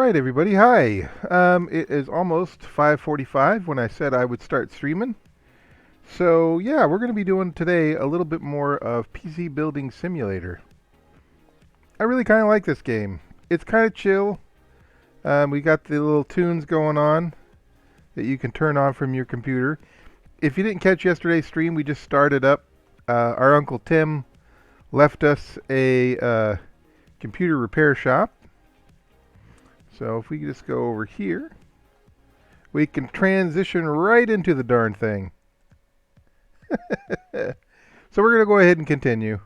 right, everybody. Hi. It is almost 5:45 when I said I would start streaming. So yeah, we're going to be doing today a little bit more of PC Building Simulator. I really kind of like this game. It's kind of chill. We got the little tunes going on that you can turn on from your computer. If you didn't catch yesterday's stream, we just started up. Our Uncle Tim left us a computer repair shop. So if we just go over here, we can transition right into the darn thing. So we're going to go ahead and continue.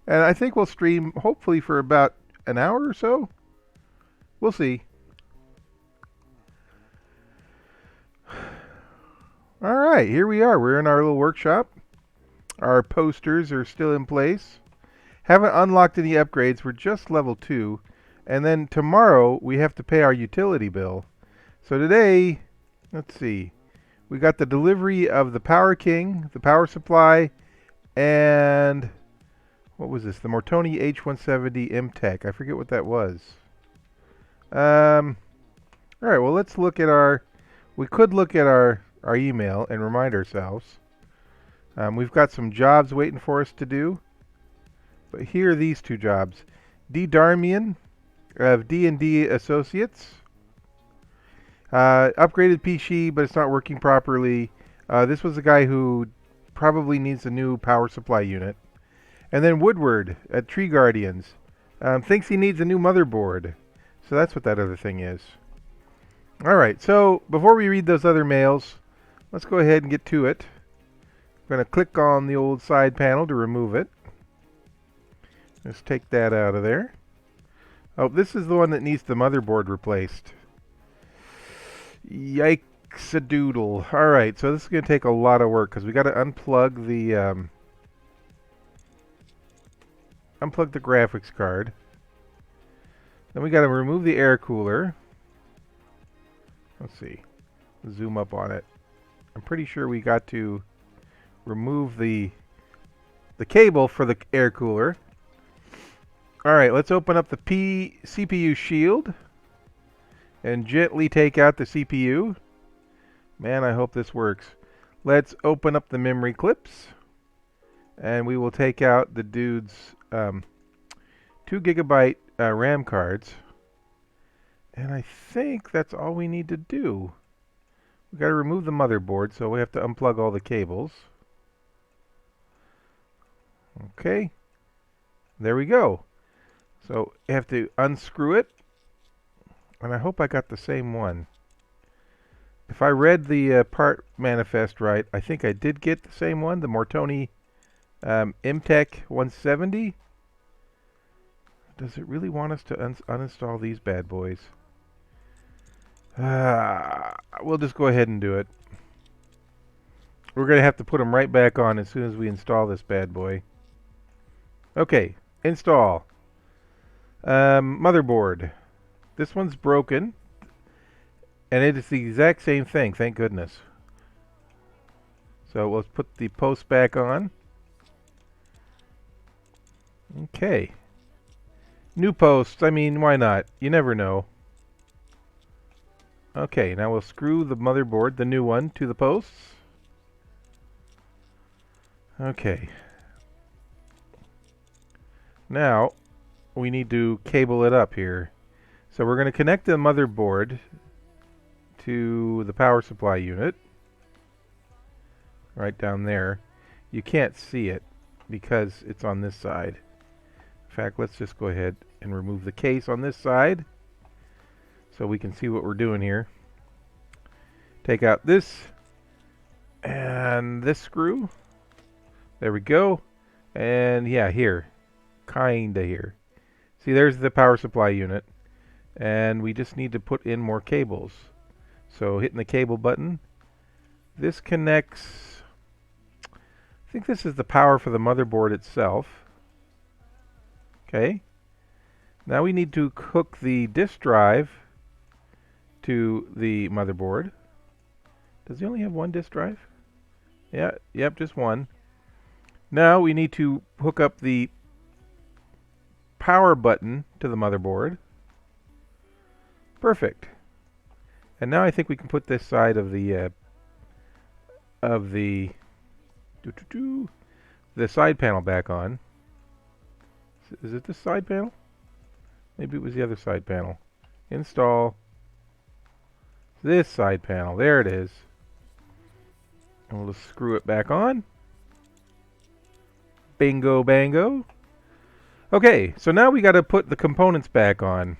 And I think we'll stream hopefully for about an hour or so. We'll see. All right, here we are. We're in our little workshop. Our posters are still in place. Haven't unlocked any upgrades. We're just level 2. And then tomorrow we have to pay our utility bill. So today, let's see. We got the delivery of the Power King, the power supply, and what was this? The Mortoni H170 MTech. I forget what that was. All right, well, let's look at our... We could look at our email and remind ourselves. We've got some jobs waiting for us to do. But here are these two jobs. D. Darmian of D&D Associates. Upgraded PC, but it's not working properly. This was a guy who probably needs a new power supply unit. And then Woodward at Tree Guardians thinks he needs a new motherboard. So that's what that other thing is. Alright, so before we read those other mails, let's go ahead and get to it. I'm going to click on the old side panel to remove it. Let's take that out of there. Oh, this is the one that needs the motherboard replaced. Yikes-a-doodle. Alright, so this is going to take a lot of work because we got to unplug the graphics card. Then we got to remove the air cooler. Let's see. Zoom up on it. I'm pretty sure we got to remove the cable for the air cooler. Alright, let's open up the CPU shield and gently take out the CPU. Man, I hope this works. Let's open up the memory clips and we will take out the dude's 2 GB RAM cards. And I think that's all we need to do. We got to remove the motherboard, so we have to unplug all the cables. Okay. There we go. So you have to unscrew it. And I hope I got the same one. If I read the part manifest right, I think I did get the same one, the Mortoni MTech 170. Does it really want us to uninstall these bad boys? We'll just go ahead and do it. We're going to have to put them right back on as soon as we install this bad boy. Okay, install. Motherboard. This one's broken. And it is the exact same thing, thank goodness. So let's put the post back on. Okay. New posts, I mean, why not? You never know. Okay, now we'll screw the motherboard, the new one, to the posts. Okay. Now, we need to cable it up here. So we're going to connect the motherboard to the power supply unit. Right down there. You can't see it because it's on this side. In fact, let's just go ahead and remove the case on this side so we can see what we're doing here. Take out this and this screw. There we go. And yeah, here. Kinda here. See, there's the power supply unit. And we just need to put in more cables. So hitting the cable button. This connects... I think this is the power for the motherboard itself. Okay. Now we need to hook the disk drive to the motherboard. Does he only have one disk drive? Yeah, yep, just one. Now we need to hook up the power button to the motherboard. Perfect. And now I think we can put this side of the the side panel back on. Is it this side panel? Maybe it was the other side panel. Install this side panel. There it is. And we'll just screw it back on. Bingo bango. Okay, so now we got to put the components back on.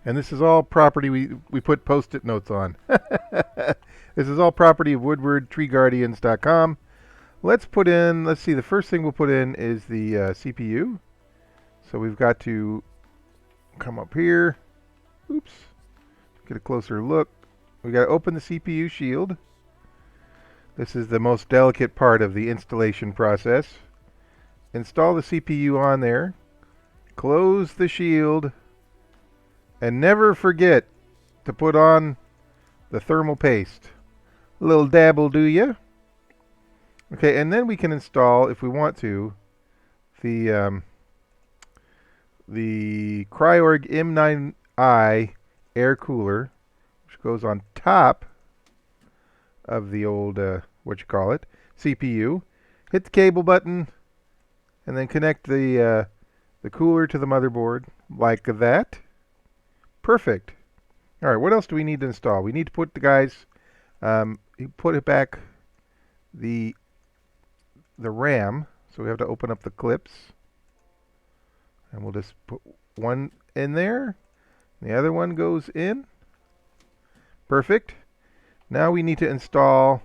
And this is all property we put post-it notes on. This is all property of WoodwardTreeGuardians.com. Let's see, the first thing we'll put in is the CPU. So we've got to come up here. Oops. Get a closer look. We got to open the CPU shield. This is the most delicate part of the installation process. Install the CPU on there. Close the shield. And never forget to put on the thermal paste. A little dabble, do ya? Okay, and then we can install, if we want to, the Cryorg M9i air cooler, which goes on top of the old CPU. Hit the cable button, and then connect the cooler to the motherboard like that. Perfect. All right, what else do we need to install? We need to put put it back the RAM. So we have to open up the clips, and we'll just put one in there. The other one goes in. Perfect. Now we need to install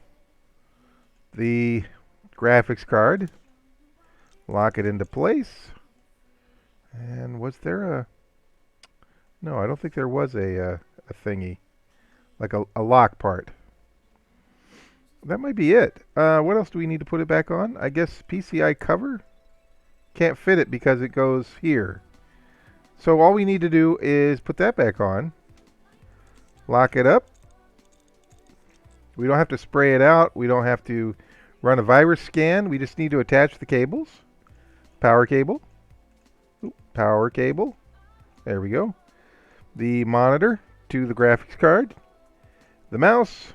the graphics card. Lock it into place. And was there a... No, I don't think there was a thingy. Like a lock part. That might be it. What else do we need to put it back on? I guess PCI cover? Can't fit it because it goes here. So all we need to do is put that back on. Lock it up. We don't have to spray it out. We don't have to run a virus scan. We just need to attach the cables. Power cable. Power cable. There we go. The monitor to the graphics card. The mouse.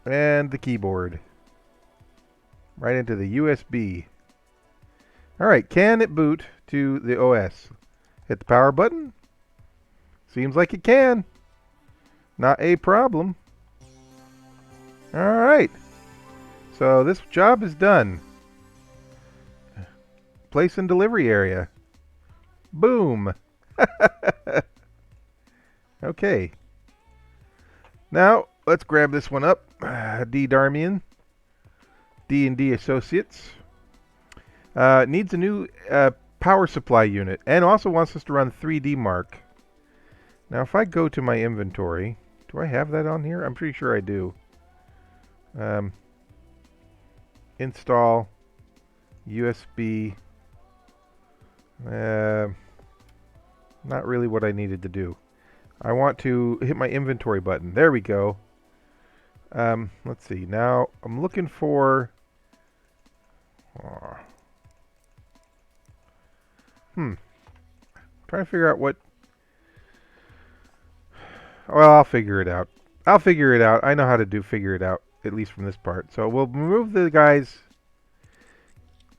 And the keyboard. Right into the USB. Alright, can it boot to the OS? Hit the power button. Seems like it can. Not a problem. Alright. So this job is done. Place and delivery area. Boom. Okay. Now, let's grab this one up. D. Darmian. D&D Associates. Needs a new power supply unit. And also wants us to run 3D Mark. Now, if I go to my inventory... Do I have that on here? I'm pretty sure I do. Install USB. Not really what I needed to do. I want to hit my inventory button. There we go. Let's see. Now I'm looking for. Trying to figure out what. Well, I'll figure it out. I know how to figure it out, at least from this part. So we'll remove the guy's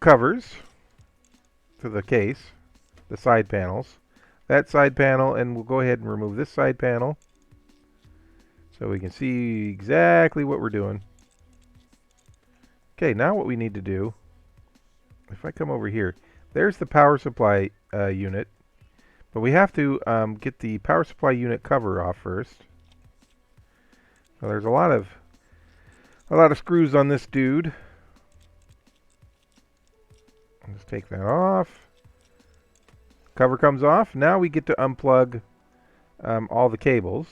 covers to the case, the side panels. That side panel, and we'll go ahead and remove this side panel so we can see exactly what we're doing. Okay, now what we need to do, if I come over here, there's the power supply unit, but we have to get the power supply unit cover off first. So there's a lot of screws on this dude. Let's take that off. Cover comes off. Now we get to unplug all the cables.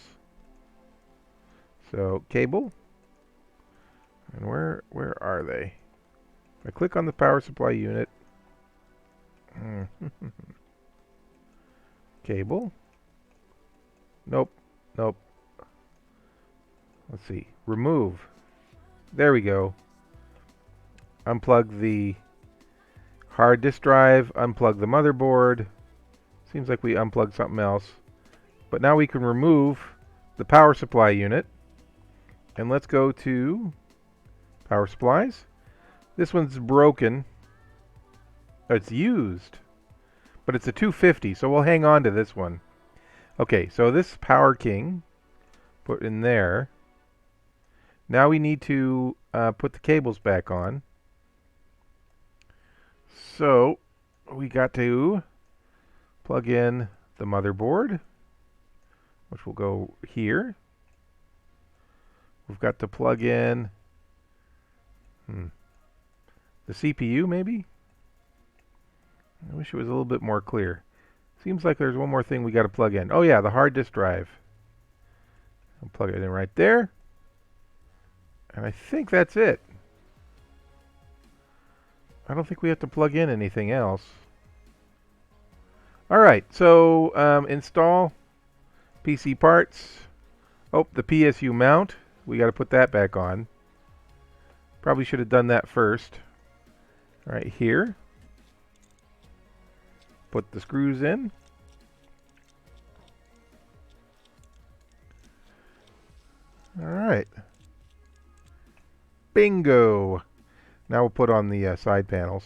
So cable, and where are they? If I click on the power supply unit, cable. Nope. Let's see. Remove. There we go. Unplug the Hard disk drive, unplug the motherboard. Seems like we unplugged something else. But now we can remove the power supply unit. And let's go to power supplies. This one's broken. It's used. But it's a 250, so we'll hang on to this one. Okay, so this Power King, put in there. Now we need to put the cables back on. So we got to plug in the motherboard, which will go here. We've got to plug in the CPU, maybe? I wish it was a little bit more clear. Seems like there's one more thing we got to plug in. Oh yeah, the hard disk drive. I'll plug it in right there. And I think that's it. I don't think we have to plug in anything else. Alright, so install PC parts. Oh, the PSU mount. We got to put that back on. Probably should have done that first. Right here. Put the screws in. Alright. Bingo! Now we'll put on the side panels.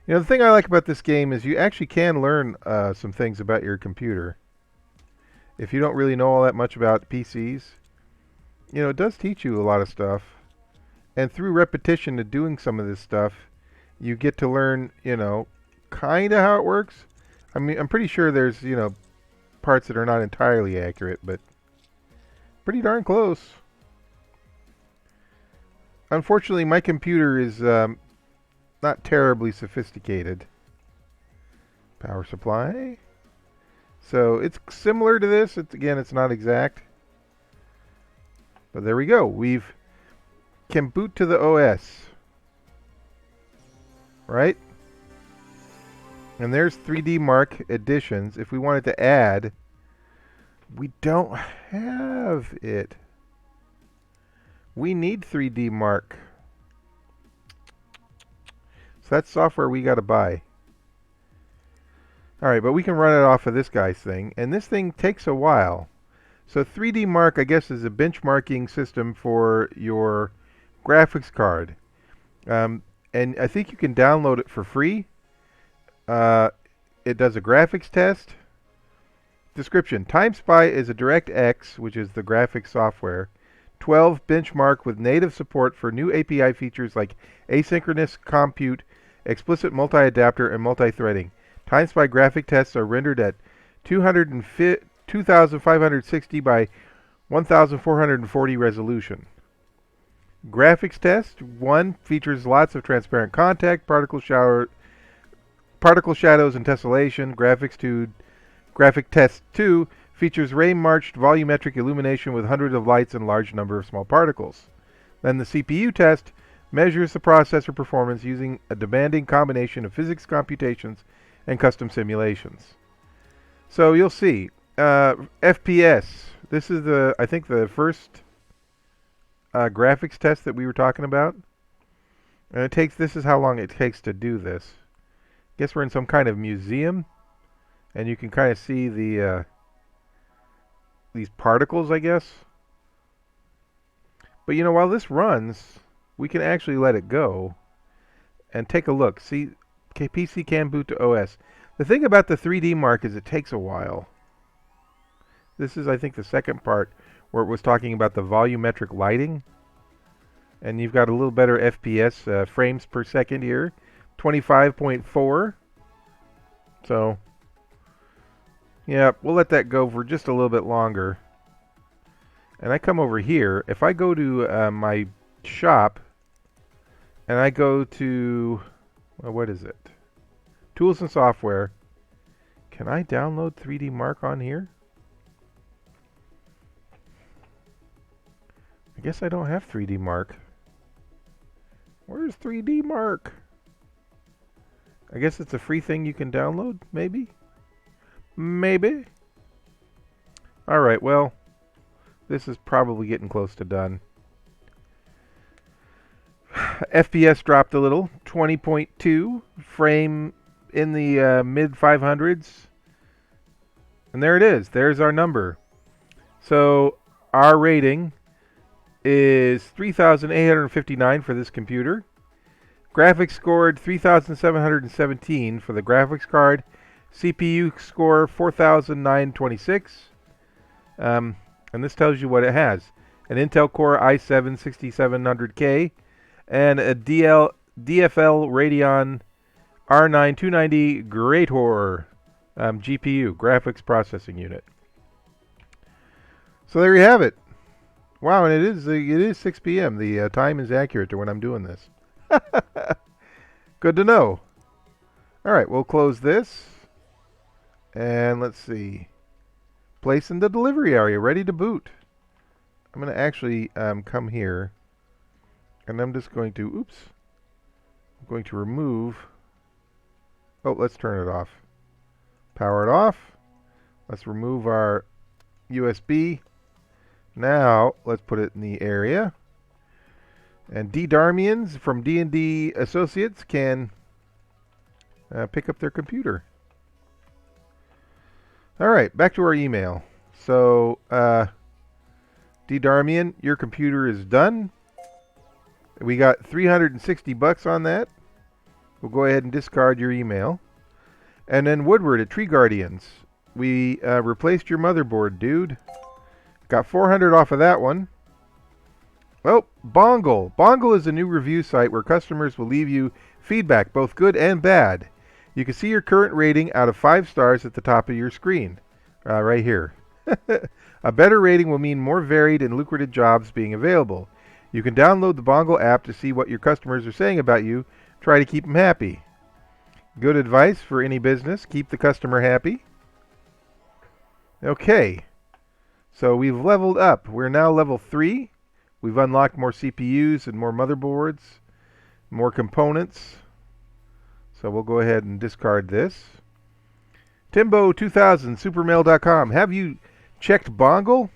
You know, the thing I like about this game is you actually can learn some things about your computer. If you don't really know all that much about PCs, you know, it does teach you a lot of stuff. And through repetition of doing some of this stuff, you get to learn, you know, kind of how it works. I mean, I'm pretty sure there's, you know, parts that are not entirely accurate, but pretty darn close. Unfortunately, my computer is not terribly sophisticated. Power supply. So it's similar to this. Again, it's not exact. But there we go. We can boot to the OS. Right? And there's 3D Mark Editions. If we wanted to add, we don't have it. We need 3D Mark. So that's software we got to buy. Alright, but we can run it off of this guy's thing. And this thing takes a while. So 3D Mark, I guess, is a benchmarking system for your graphics card. And I think you can download it for free. It does a graphics test. Description. TimeSpy is a DirectX, which is the graphics software. 12 benchmark with native support for new API features like asynchronous compute, explicit multi-adapter, and multi-threading. TimeSpy graphic tests are rendered at 2560 by 1440 resolution. Graphics test 1 features lots of transparent contact, particle shadows, and tessellation. Graphic test 2 features ray-marched volumetric illumination with hundreds of lights and large number of small particles. Then the CPU test measures the processor performance using a demanding combination of physics computations and custom simulations. So you'll see, FPS. This is I think the first graphics test that we were talking about. And this is how long it takes to do this. I guess we're in some kind of museum, and you can kind of see the these particles, I guess. But you know, while this runs, we can actually let it go and take a look. See, PC can boot to OS. The thing about the 3D Mark is it takes a while. This is, I think, the second part where it was talking about the volumetric lighting. And you've got a little better FPS, frames per second here. 25.4. So, yeah, we'll let that go for just a little bit longer. And I come over here. If I go to my shop, and I go to, well, what is it? Tools and software. Can I download 3D Mark on here? I guess I don't have 3D Mark. Where's 3D Mark? I guess it's a free thing you can download, maybe? Maybe. Alright, well, this is probably getting close to done. FPS dropped a little, 20.2 frame in the mid 500s. And there it is. There's our number. So our rating is 3,859 for this computer. Graphics scored 3,717 for the graphics card. CPU score 4,926. And this tells you what it has. An Intel Core i7 6700K and a DFL Radeon R9 290 Greator GPU, graphics processing unit. So there you have it. Wow, and it is 6 p.m. The time is accurate to when I'm doing this. Good to know. All right, we'll close this. And let's see. Place in the delivery area, ready to boot. I'm going to actually come here. And I'm just going to, I'm going to remove. Oh, let's turn it off. Power it off. Let's remove our USB. Now, let's put it in the area. And D. Darmians from D&D Associates can pick up their computer. All right, back to our email. So, D. Darmian, your computer is done. We got $360 on that. We'll go ahead and discard your email. And then Woodward at Tree Guardians. We replaced your motherboard, dude. Got 400 off of that one. Oh, Bongle. Bongle is a new review site where customers will leave you feedback, both good and bad. You can see your current rating out of 5 stars at the top of your screen. Right here. A better rating will mean more varied and lucrative jobs being available. You can download the Bongle app to see what your customers are saying about you. Try to keep them happy. Good advice for any business. Keep the customer happy. Okay. So we've leveled up. We're now level 3. We've unlocked more CPUs and more motherboards, more components. So we'll go ahead and discard this. Timbo2000, supermail.com. Have you checked Bongle?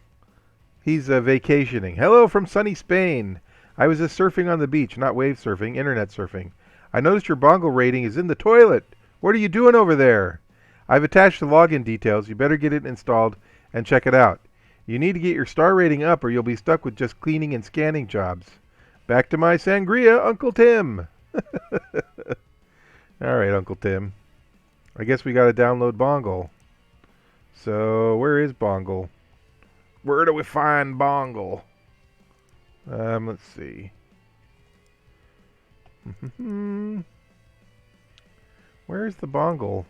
He's vacationing. Hello from sunny Spain. I was just surfing on the beach, not wave surfing, internet surfing. I noticed your Bongle rating is in the toilet. What are you doing over there? I've attached the login details. You better get it installed and check it out. You need to get your star rating up or you'll be stuck with just cleaning and scanning jobs. Back to my sangria, Uncle Tim. All right, Uncle Tim. I guess we got to download Bongle. So, where is Bongle? Where do we find Bongle? Let's see. Where's the Bongle?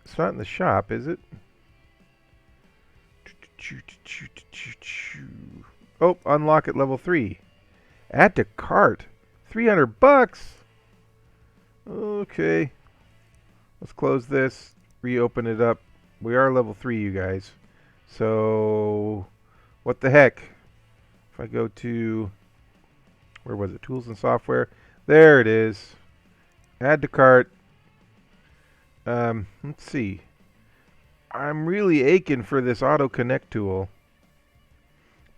It's not in the shop, is it? Oh, unlock at level 3. Add to cart. $300. Okay. Let's close this. Reopen it up. We are level 3, you guys. So, what the heck? If I go to, where was it? Tools and software. There it is. Add to cart. Let's see. I'm really aching for this auto connect tool,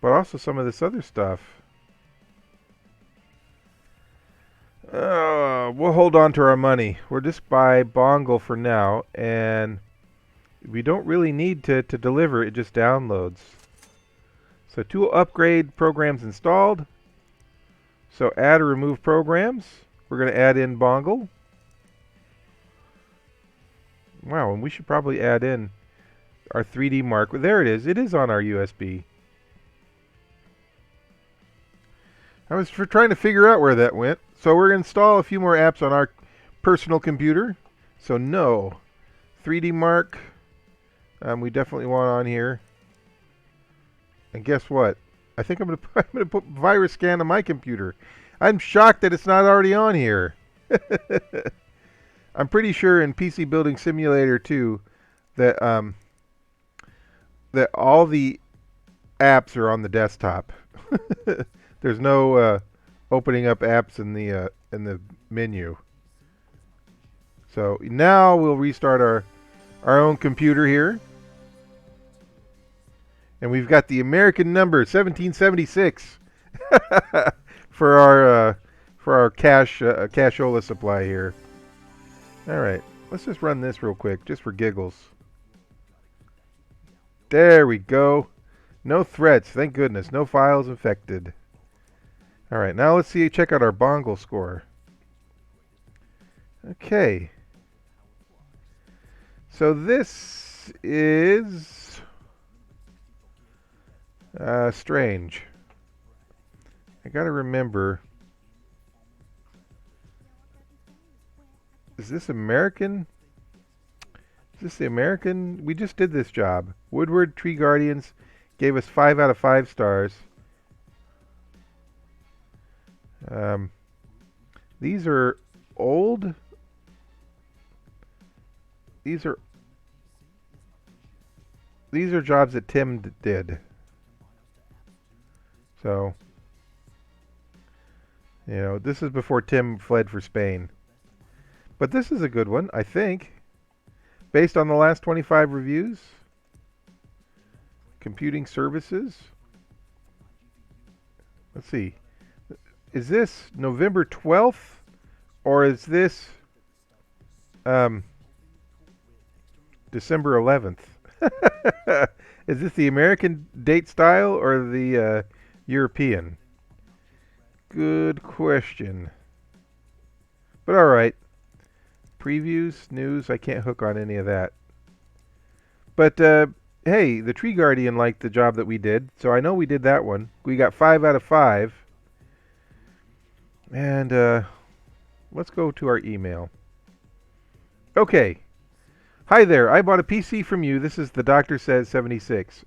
but also some of this other stuff. We'll hold on to our money. We'll just buy Bongle for now, and we don't really need to deliver. It just downloads. So tool upgrade programs installed. So add or remove programs. We're going to add in Bongle. Wow, and we should probably add in our 3D Mark. There it is. It is on our USB. I was trying to figure out where that went. So we're going to install a few more apps on our personal computer. So no. 3D Mark. We definitely want on here. And guess what? I think I'm going to put Virus Scan on my computer. I'm shocked that it's not already on here. I'm pretty sure in PC Building Simulator 2 that that all the apps are on the desktop. There's no opening up apps in the menu. So now we'll restart our own computer here. And we've got the American number 1776 for our cashola supply here. All right, let's just run this real quick, just for giggles. There we go. No threats, thank goodness. No files infected. All right, now let's see. Check out our Bongle score. Okay. So this is strange. I gotta remember. Is this American? Is this the American? We just did this job. Woodward Tree Guardians gave us 5 out of 5 stars. These are old. These are jobs that Tim did. So, you know, this is before Tim fled for Spain. But this is a good one, I think. Based on the last 25 reviews. Computing services. Let's see. Is this November 12th? Or is this December 11th? Is this the American date style or the European? Good question. But alright. Previews, news, I can't hook on any of that. But hey, the Tree Guardian liked the job that we did, so I know we did that one. We got 5 out of 5. And let's go to our email. Okay. Hi there, I bought a PC from you. This is the Doctor Says 76.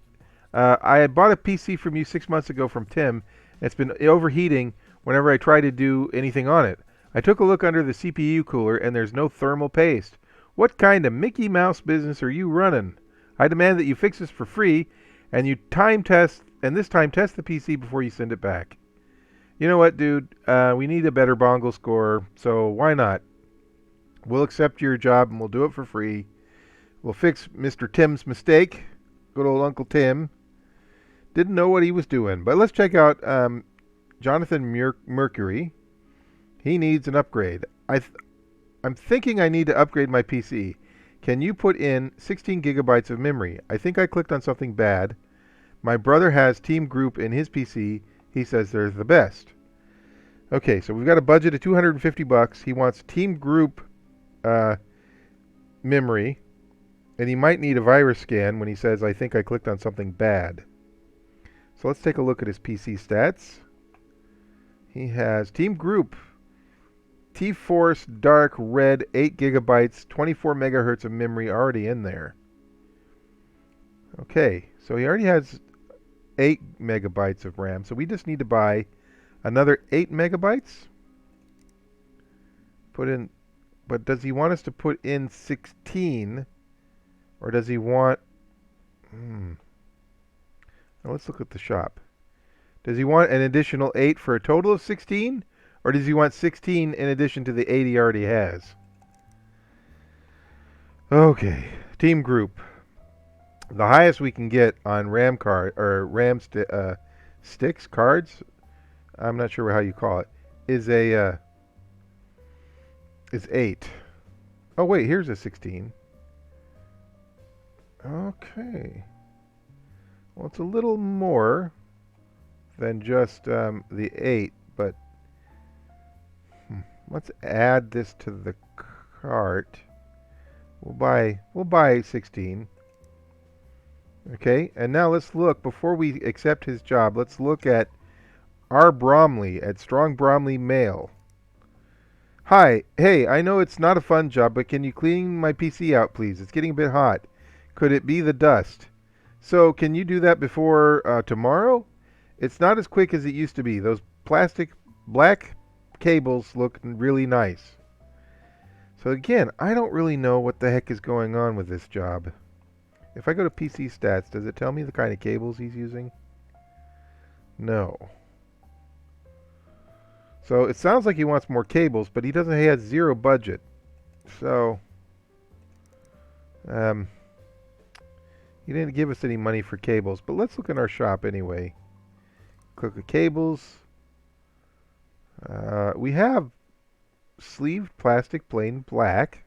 I had bought a PC from you 6 months ago from Tim. It's been overheating whenever I try to do anything on it. I took a look under the CPU cooler and there's no thermal paste. What kind of Mickey Mouse business are you running? I demand that you fix this for free and you this time test the PC before you send it back. You know what, dude? We need a better Bongle score, so why not? We'll accept your job and we'll do it for free. We'll fix Mr. Tim's mistake. Good old Uncle Tim. Didn't know what he was doing. But let's check out Jonathan Mercury. He needs an upgrade. I'm thinking I need to upgrade my PC. Can you put in 16 gigabytes of memory? I think I clicked on something bad. My brother has Team Group in his PC. He says they're the best. Okay, so we've got a budget of $250. He wants Team Group memory. And he might need a virus scan when he says, I think I clicked on something bad. So let's take a look at his PC stats. He has Team Group, T-Force Dark Red, 8 gigabytes, 24 megahertz of memory already in there. Okay, so he already has 8 megabytes of RAM. So we just need to buy another 8 megabytes. But does he want us to put in 16? Or does he want... Now let's look at the shop. Does he want an additional 8 for a total of 16? Or does he want 16 in addition to the 8 he already has? Okay, Team Group. The highest we can get on RAM card or RAM sticks, cards, I'm not sure how you call it, is 8. Oh wait, here's a 16. Okay. Well, it's a little more than just the 8, but let's add this to the cart. We'll buy 16. Okay, and now let's look, before we accept his job, let's look at R. Bromley at Strong Bromley Mail. Hi, hey, I know it's not a fun job, but can you clean my PC out, please? It's getting a bit hot. Could it be the dust? So, can you do that before tomorrow? It's not as quick as it used to be. Those plastic black cables look really nice. So again, I don't really know what the heck is going on with this job. If I go to PC stats, does it tell me the kind of cables he's using? No. So it sounds like he wants more cables, but he has 0 budget. So he didn't give us any money for cables, but let's look in our shop anyway. Click the cables. We have sleeved plastic plain black.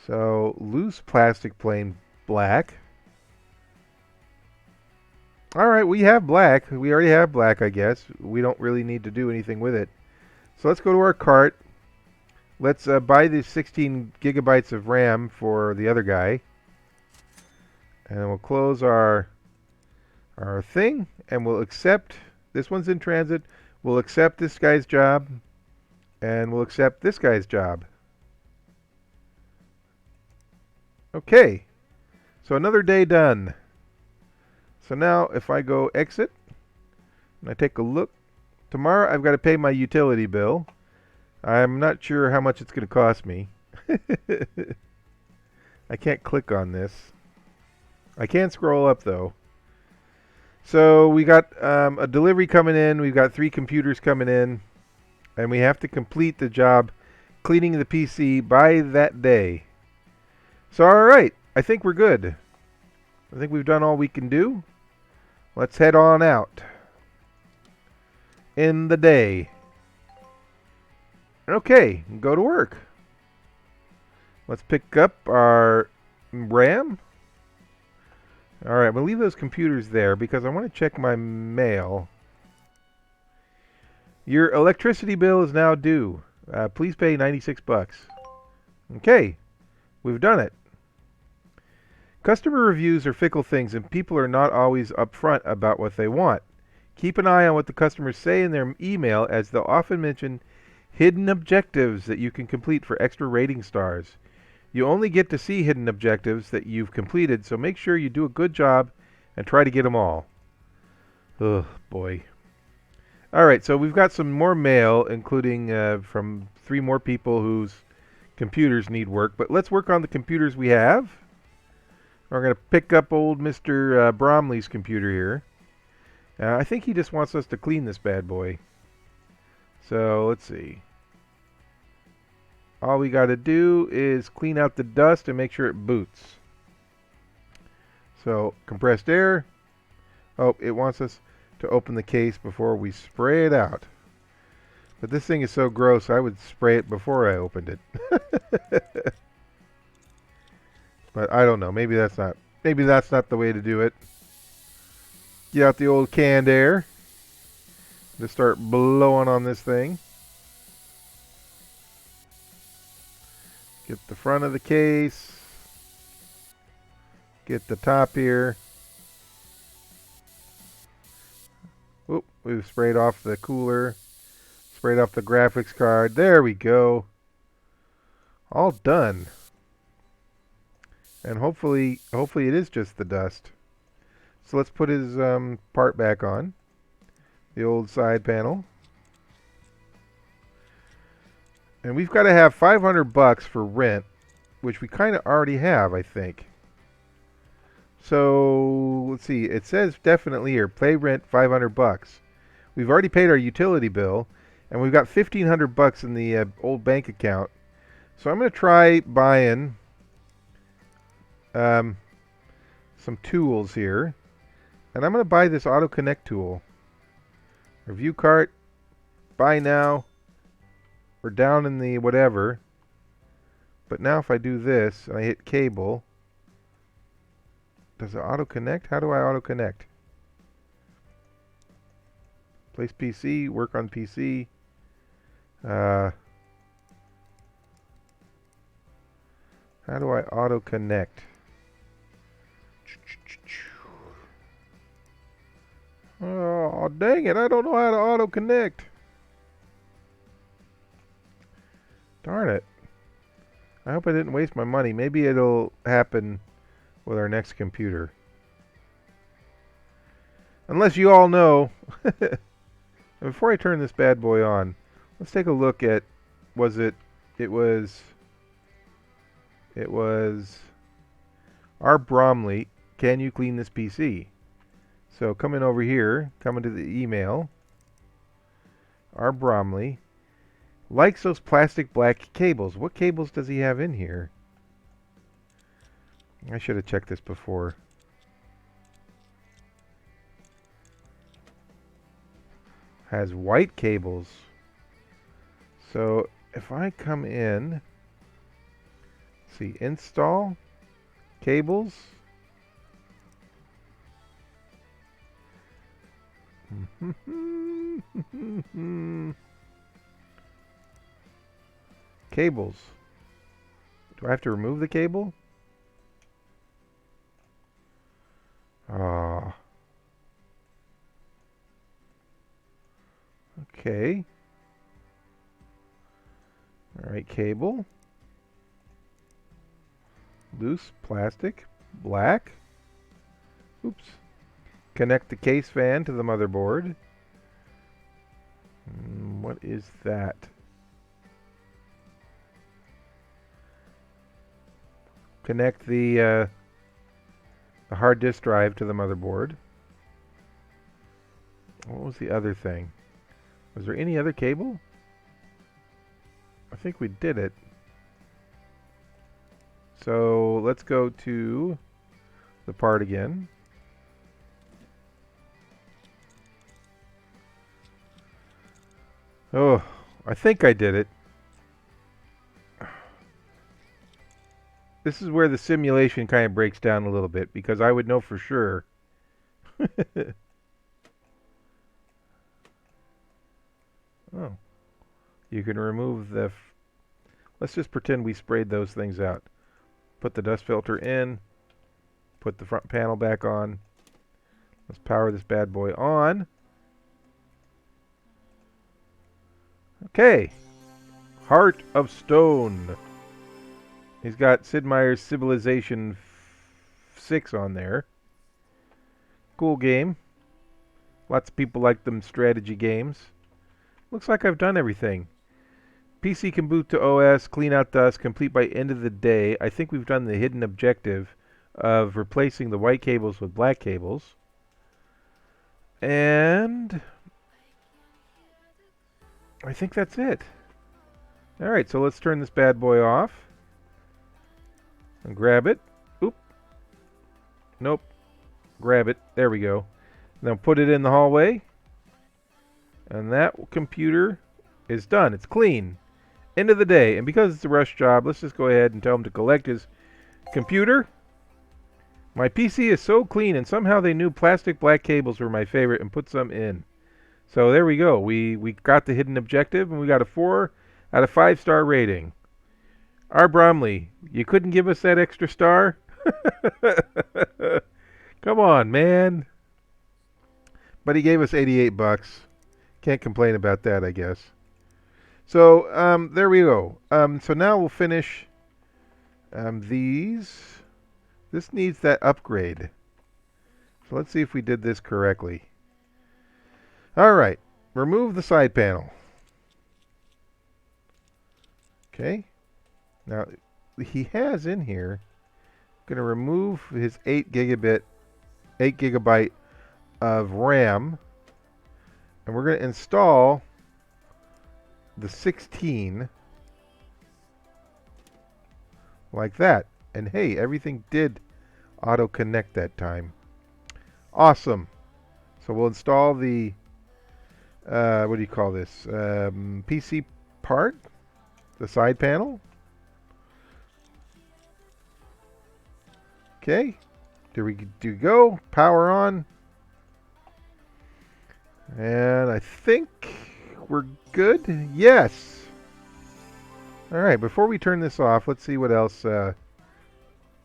So loose plastic plain black. Alright, we have black. We already have black, I guess. We don't really need to do anything with it. So let's go to our cart. Let's buy the 16 gigabytes of RAM for the other guy. And we'll close our thing, and we'll accept. This one's in transit. We'll accept this guy's job, and we'll accept this guy's job. Okay, so another day done. So now if I go exit, and I take a look, tomorrow I've got to pay my utility bill. I'm not sure how much it's going to cost me. I can't click on this. I can scroll up though. So we got a delivery coming in. We've got 3 computers coming in. And we have to complete the job cleaning the PC by that day. So alright, I think we're good. I think we've done all we can do. Let's head on out. In the day. Okay, go to work. Let's pick up our RAM. Alright, I'm going to leave those computers there because I want to check my mail. Your electricity bill is now due. Please pay 96 bucks. Okay, we've done it. Customer reviews are fickle things and people are not always upfront about what they want. Keep an eye on what the customers say in their email, as they'll often mention hidden objectives that you can complete for extra rating stars. You only get to see hidden objectives that you've completed, so make sure you do a good job and try to get them all. Ugh, boy. Alright, so we've got some more mail, including from 3 more people whose computers need work. But let's work on the computers we have. We're going to pick up old Mr. Bromley's computer here. I think he just wants us to clean this bad boy. So, let's see. All we got to do is clean out the dust and make sure it boots. So, compressed air. Oh, it wants us to open the case before we spray it out. But this thing is so gross, I would spray it before I opened it. But I don't know. Maybe that's not the way to do it. Get out the old canned air. Just start blowing on this thing. Get the front of the case. Get the top here. Oop, we've sprayed off the cooler. Sprayed off the graphics card. There we go. All done. And hopefully it is just the dust. So let's put his part back on. The old side panel. And we've got to have 500 bucks for rent, which we kind of already have, I think. So, let's see. It says definitely here, pay rent 500 bucks. We've already paid our utility bill, and we've got 1,500 bucks in the old bank account. So I'm going to try buying some tools here. And I'm going to buy this auto connect tool. Review cart. Buy now. We're down in the whatever. But now if I do this and I hit cable, does it auto connect? How do I auto connect? Place PC, work on PC. How do I auto connect? Oh, dang it. I don't know how to auto connect. Darn it. I hope I didn't waste my money. Maybe it'll happen with our next computer. Unless you all know. Before I turn this bad boy on, let's take a look at, it was our Bromley, can you clean this PC? So coming over here, coming to the email, our Bromley likes those plastic black cables. What cables does he have in here? I should have checked this before. has white cables. So if I come in, see, install cables. Cables. Do I have to remove the cable? Ah. Okay. Alright, cable. Loose, plastic, black. Oops. Connect the case fan to the motherboard. What is that? Connect the hard disk drive to the motherboard. What was the other thing? Was there any other cable? I think we did it. So let's go to the part again. Oh, I think I did it. This is where the simulation kind of breaks down a little bit because I would know for sure. Oh, you can remove the... Let's just pretend we sprayed those things out. Put the dust filter in. Put the front panel back on. Let's power this bad boy on. Okay. Heart of Stone. He's got Sid Meier's Civilization 6 on there. Cool game. Lots of people like them strategy games. Looks like I've done everything. PC can boot to OS, clean out dust, complete by end of the day. I think we've done the hidden objective of replacing the white cables with black cables. And I think that's it. Alright, so let's turn this bad boy off. And grab it. Oop. Nope. Grab it. There we go. Now put it in the hallway. And that computer is done. It's clean. End of the day. And because it's a rush job, let's just go ahead and tell him to collect his computer. My PC is so clean, and somehow they knew plastic black cables were my favorite and put some in. So there we go. We got the hidden objective, and we got a 4 out of 5 star rating. R. Bromley, you couldn't give us that extra star? Come on, man. But he gave us 88 bucks. Can't complain about that, I guess. So, there we go. So now we'll finish these. This needs that upgrade. So let's see if we did this correctly. Alright. Remove the side panel. Okay. Now, he has in here, going to remove his 8 gigabyte of RAM. And we're going to install the 16 like that. And hey, everything did auto connect that time. Awesome. So we'll install the what do you call this? PC part, the side panel. Okay. There we go. Power on. And I think we're good. Yes. All right. Before we turn this off, let's see what else.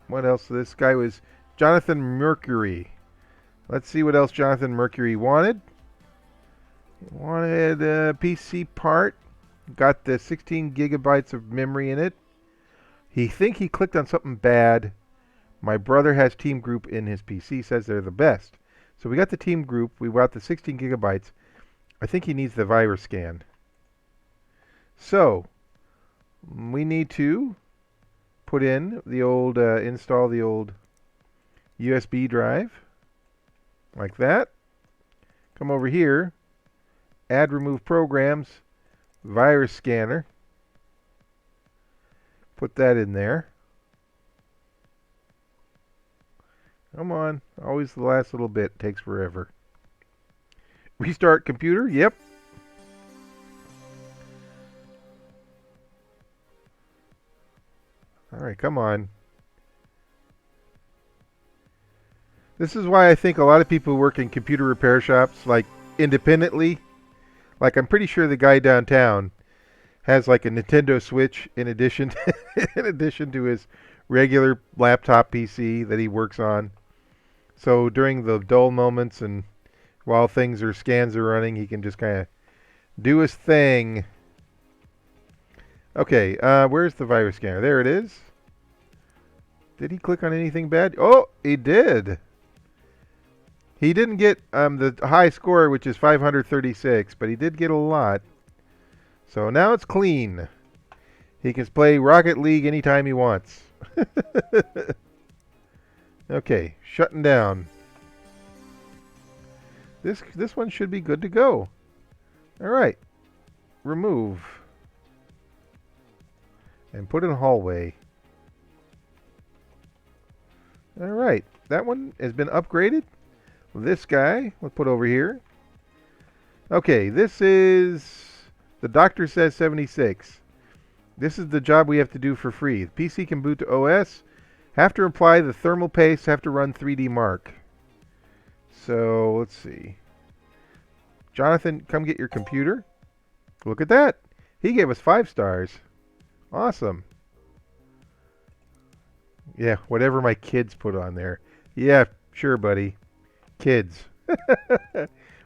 What else? This guy was Jonathan Mercury. Let's see what else Jonathan Mercury wanted. He wanted a PC part. Got the 16 gigabytes of memory in it. He clicked on something bad. My brother has Team Group in his PC. Says they're the best. So we got the Team Group. We got the 16 gigabytes. I think he needs the virus scan. So we need to put in the old, install the old USB drive. Like that. Come over here. Add remove programs. Virus scanner. Put that in there. Come on. Always the last little bit. Takes forever. Restart computer. Yep. Alright, come on. This is why I think a lot of people work in computer repair shops, like, independently. Like, I'm pretty sure the guy downtown has, like, a Nintendo Switch in addition to his regular laptop PC that he works on. So during the dull moments and while scans are running, he can just kind of do his thing. Okay, where's the virus scanner? There it is. Did he click on anything bad? Oh, he did. He didn't get the high score, which is 536, but he did get a lot. So now it's clean. He can play Rocket League anytime he wants. Okay, shutting down. This one should be good to go. All right, remove and put in hallway. All right, that one has been upgraded. This guy we'll put over here. Okay, this is the doctor says 76. This is the job we have to do for free. The PC can boot to OS. Have to apply the thermal paste. Have to run 3D Mark. So let's see. Jonathan, come get your computer. Look at that. He gave us 5 stars. Awesome. Yeah, whatever my kids put on there. Yeah, sure, buddy. Kids.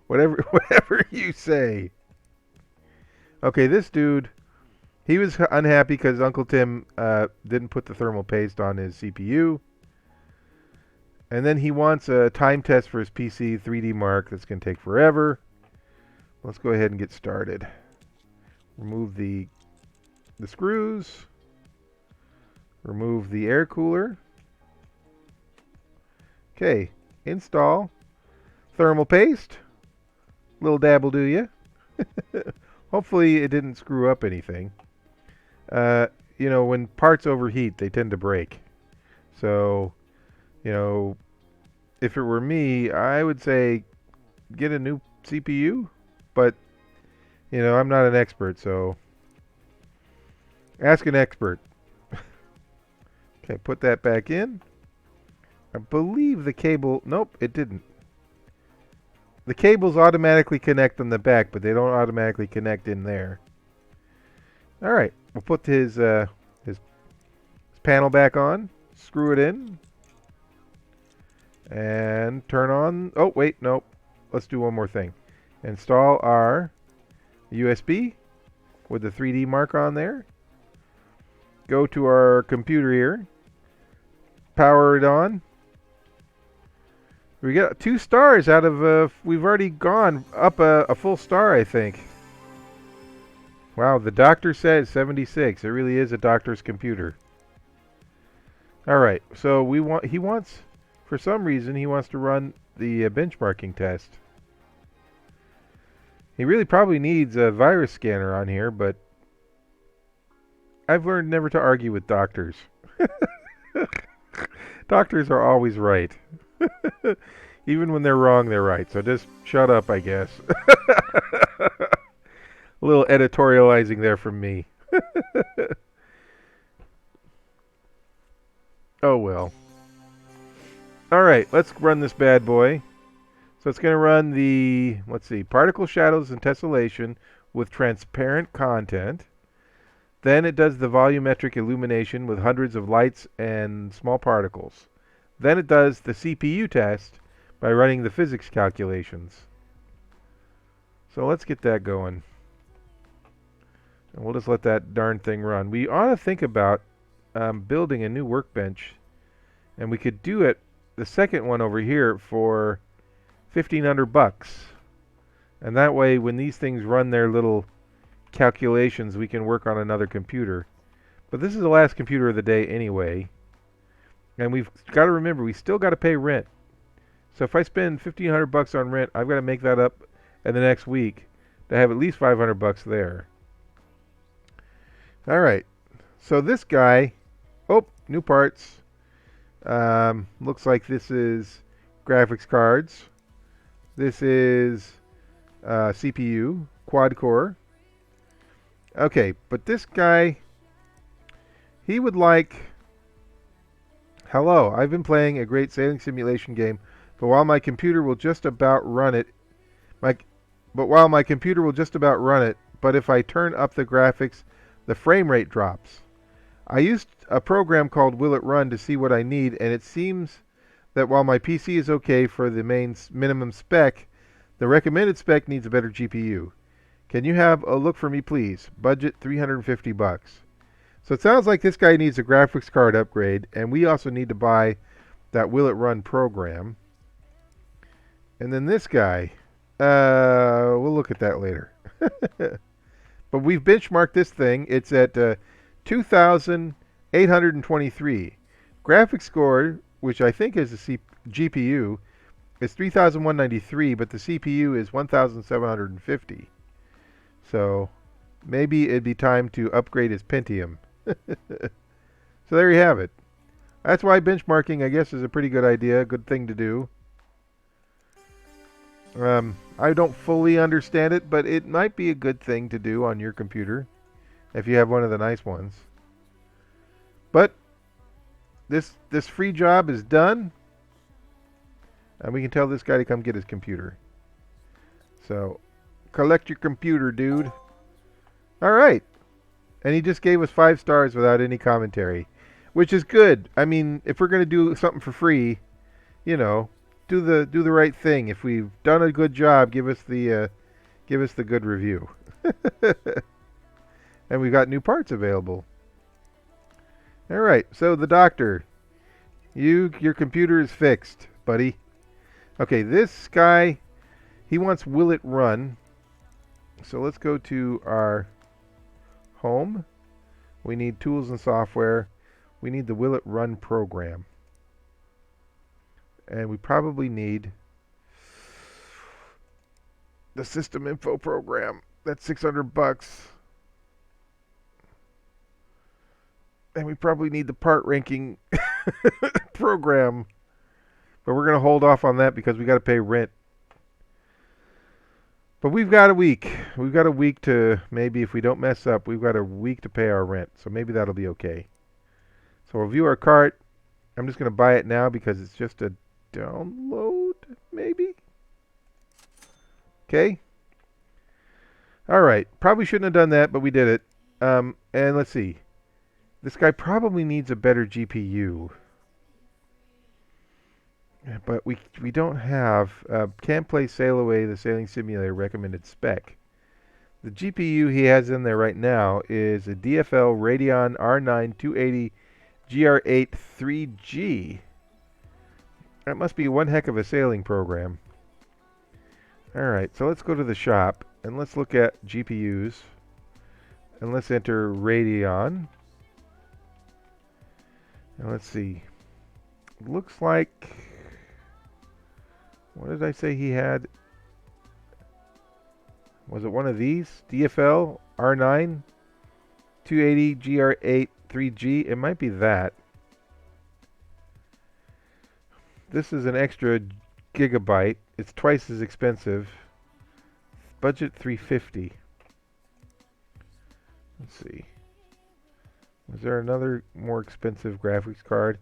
Whatever you say. Okay, this dude, he was unhappy because Uncle Tim didn't put the thermal paste on his CPU. And then he wants a time test for his PC 3D Mark that's going to take forever. Let's go ahead and get started. Remove the screws. Remove the air cooler. Okay, install thermal paste. Little dab will do ya. Hopefully it didn't screw up anything. You know, when parts overheat, they tend to break. So, you know, if it were me, I would say get a new CPU. But, you know, I'm not an expert, so ask an expert. Okay, put that back in. I believe the cable... Nope, it didn't. The cables automatically connect on the back, but they don't automatically connect in there. All right, we'll put his panel back on. Screw it in. And turn on... Oh, wait, nope. Let's do one more thing. Install our USB with the 3D Mark on there. Go to our computer here. Power it on. We got 2 stars out of, we've already gone up a full star, I think. Wow, the doctor says 76. It really is a doctor's computer. Alright, so for some reason, he wants to run the benchmarking test. He really probably needs a virus scanner on here, but I've learned never to argue with doctors. Doctors are always right. Even when they're wrong, they're right. So just shut up, I guess. A little editorializing there from me. Oh well. Alright, let's run this bad boy. So it's going to run the, let's see, particle shadows and tessellation with transparent content. Then it does the volumetric illumination with hundreds of lights and small particles. Then it does the CPU test by running the physics calculations. So let's get that going. And we'll just let that darn thing run. We ought to think about building a new workbench. And we could do it, the second one over here, for $1,500. And that way, when these things run their little calculations, we can work on another computer. But this is the last computer of the day anyway. And we've got to remember, we still got to pay rent. So if I spend $1,500 on rent, I've got to make that up in the next week to have at least $500 there. All right. So this guy, oh, new parts. Looks like this is graphics cards. This is CPU, quad core. Okay, but this guy, he would like Hello, I've been playing a great sailing simulation game, but while my computer will just about run it, my but if I turn up the graphics, the frame rate drops. I used a program called Will It Run to see what I need, and it seems that while my PC is okay for the minimum spec, the recommended spec needs a better GPU. Can you have a look for me, please? Budget $350. So it sounds like this guy needs a graphics card upgrade, and we also need to buy that Will It Run program. And then this guy, we'll look at that later. But we've benchmarked this thing. It's at 2,823. Graphics score, which I think is the GPU, is 3,193, but the CPU is 1,750. So maybe it'd be time to upgrade his Pentium. So there you have it. That's why benchmarking, I guess, is a pretty good idea, a good thing to do. I don't fully understand it, but it might be a good thing to do on your computer if you have one of the nice ones. But this free job is done, and we can tell this guy to come get his computer. So collect your computer, dude. All right. And he just gave us 5 stars without any commentary, which is good. I mean, if we're going to do something for free, you know, do the right thing. If we've done a good job, give us the good review. And we've got new parts available. All right. So the doctor, your computer is fixed, buddy. Okay, this guy, he wants Will It Run. So let's go to our home. We need tools and software. We need the Will It Run program. And we probably need the system info program. That's $600. And we probably need the part ranking program. But we're going to hold off on that because we got to pay rent. But we've got a week. We've got a week to, maybe if we don't mess up, we've got a week to pay our rent. So maybe that'll be okay. So we'll view our cart. I'm just going to buy it now because it's just a download, maybe? Okay. All right. Probably shouldn't have done that, but we did it. And let's see. This guy probably needs a better GPU. But we don't have, can't play Sail Away, the Sailing Simulator recommended spec. The GPU he has in there right now is a DFL Radeon R9 280 GR8 3G. That must be one heck of a sailing program. Alright, so let's go to the shop and let's look at GPUs. And let's enter Radeon. And let's see. Looks like... What did I say he had? Was it one of these? DFL R9 280 GR8 3G? It might be that. This is an extra gigabyte. It's twice as expensive. Budget $350. Let's see. Is there another more expensive graphics card?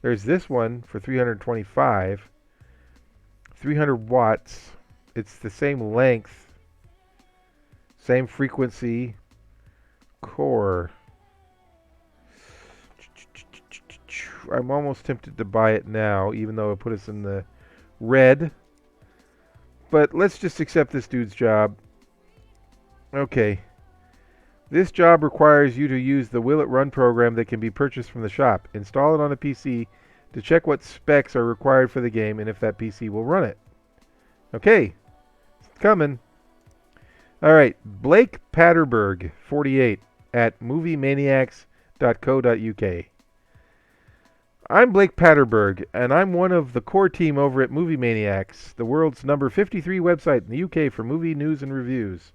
There's this one for $325. 300 watts. It's the same length, same frequency, core. I'm almost tempted to buy it now, even though it put us in the red. But let's just accept this dude's job. Okay. This job requires you to use the Will It Run program that can be purchased from the shop. Install it on a PC to check what specs are required for the game and if that PC will run it. Okay, it's coming. All right, Blake Patterberg, 48, at moviemaniacs.co.uk. I'm Blake Patterberg, and I'm one of the core team over at Movie Maniacs, the world's number 53 website in the UK for movie news and reviews.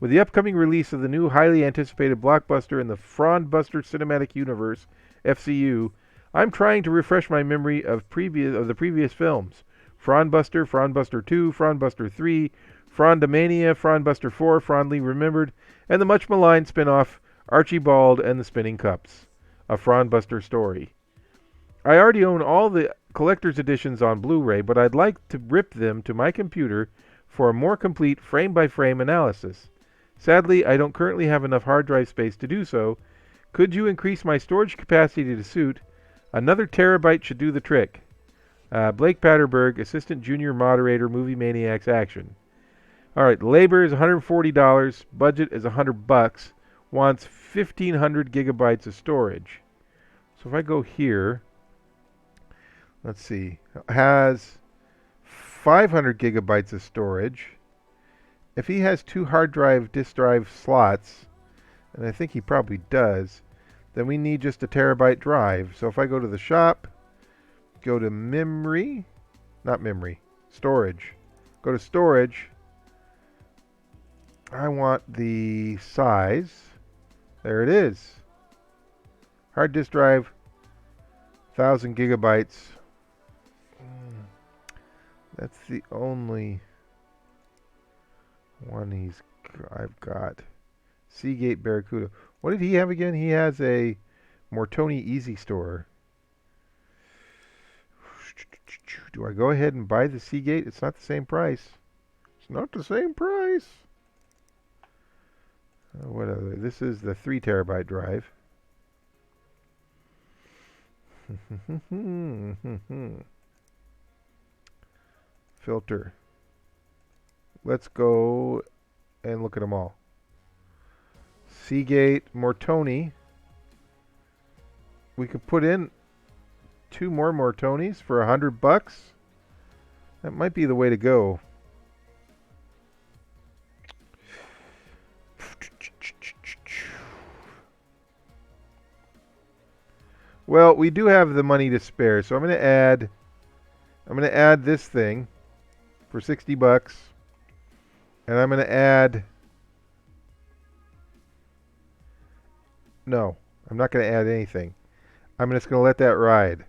With the upcoming release of the new highly anticipated blockbuster in the Frondbuster Cinematic Universe, FCU, I'm trying to refresh my memory of the previous films. Frondbuster, Frondbuster 2, Frondbuster 3, Frondamania, Frondbuster 4, Fondly Remembered, and the much maligned spin-off Archibald and the Spinning Cups, a Frondbuster story. I already own all the collector's editions on Blu-ray, but I'd like to rip them to my computer for a more complete frame-by-frame analysis. Sadly, I don't currently have enough hard drive space to do so. Could you increase my storage capacity to suit? Another terabyte should do the trick. Blake Patterberg, Assistant Junior Moderator, Movie Maniacs Action. All right, labor is $140. Budget is $100. Wants 1,500 gigabytes of storage. So if I go here, let's see, has 500 gigabytes of storage. If he has 2 disk drive slots, and I think he probably does, then we need just a terabyte drive. So if I go to the shop, go to storage. Go to storage. I want the size. There it is. Hard disk drive, 1,000 gigabytes. That's the only one I've got. Seagate Barracuda. What did he have again? He has a Mortoni Easy Store. Do I go ahead and buy the Seagate? It's not the same price. It's not the same price. What other? This is the 3 terabyte drive. Filter. Let's go and look at them all. Seagate, Mortoni. We could put in 2 more Mortonis for $100. That might be the way to go. Well, we do have the money to spare, so I'm going to add this thing for $60, and I'm going to add. No, I'm not going to add anything. I'm just going to let that ride.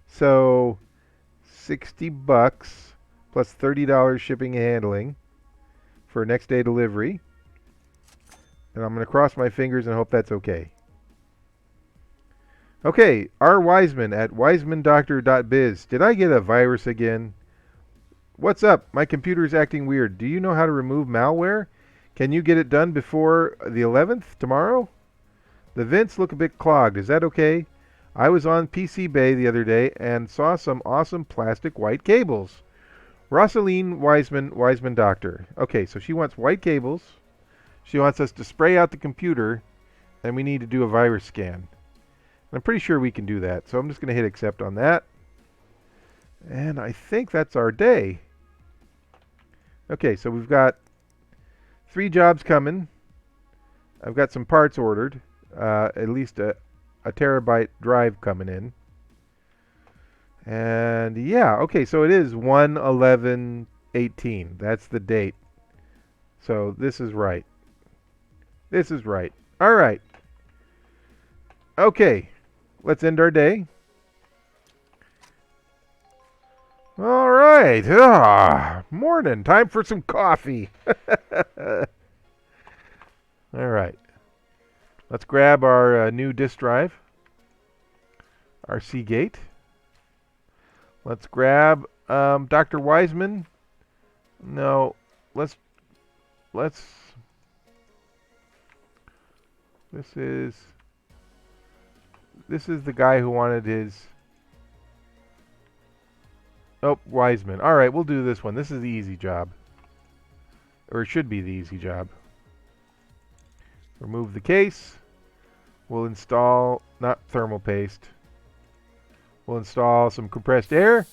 So $60 plus $30 shipping and handling for next day delivery. And I'm going to cross my fingers and hope that's okay. Okay, R. Wiseman at wisemandoctor.biz. Did I get a virus again? What's up? My computer's acting weird. Do you know how to remove malware? Can you get it done before the 11th, tomorrow? The vents look a bit clogged. Is that okay? I was on PC Bay the other day and saw some awesome plastic white cables. Rosaline Wiseman, Wiseman Doctor. Okay, so she wants white cables. She wants us to spray out the computer, and we need to do a virus scan. I'm pretty sure we can do that, so I'm just going to hit accept on that. And I think that's our day. Okay, so we've got 3 jobs coming. I've got some parts ordered, at least a terabyte drive coming in. And yeah, okay, so it is 1/11/18. That's the date. So this is right. This is right. All right. Okay, let's end our day. All right. Morning. Time for some coffee. All right. Let's grab our new disk drive, our Seagate. Let's grab Dr. Wiseman. No, let's. This is the guy who wanted his. Oh, Wiseman. All right, we'll do this one. This is the easy job, or it should be the easy job. Remove the case. We'll install, not thermal paste. We'll install some compressed air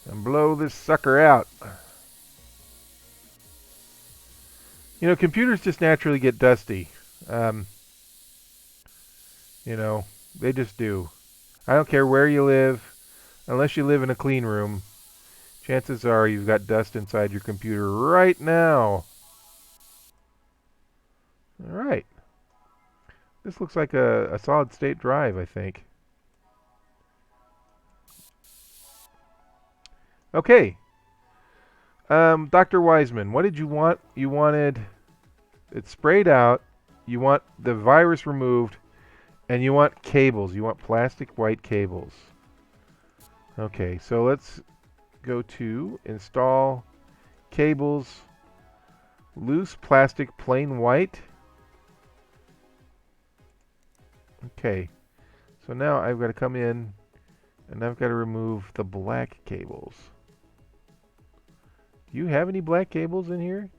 and blow this sucker out. You know, computers just naturally get dusty. You know, they just do. I don't care where you live, unless you live in a clean room. Chances are you've got dust inside your computer right now. All right. This looks like a solid state drive, I think. Okay. Dr. Wiseman, what did you want? You wanted it sprayed out. You want the virus removed. And you want cables. You want plastic white cables. Okay, so let's go to install cables, loose plastic plain white. Okay, so now I've got to come in and I've got to remove the black cables. Do you have any black cables in here?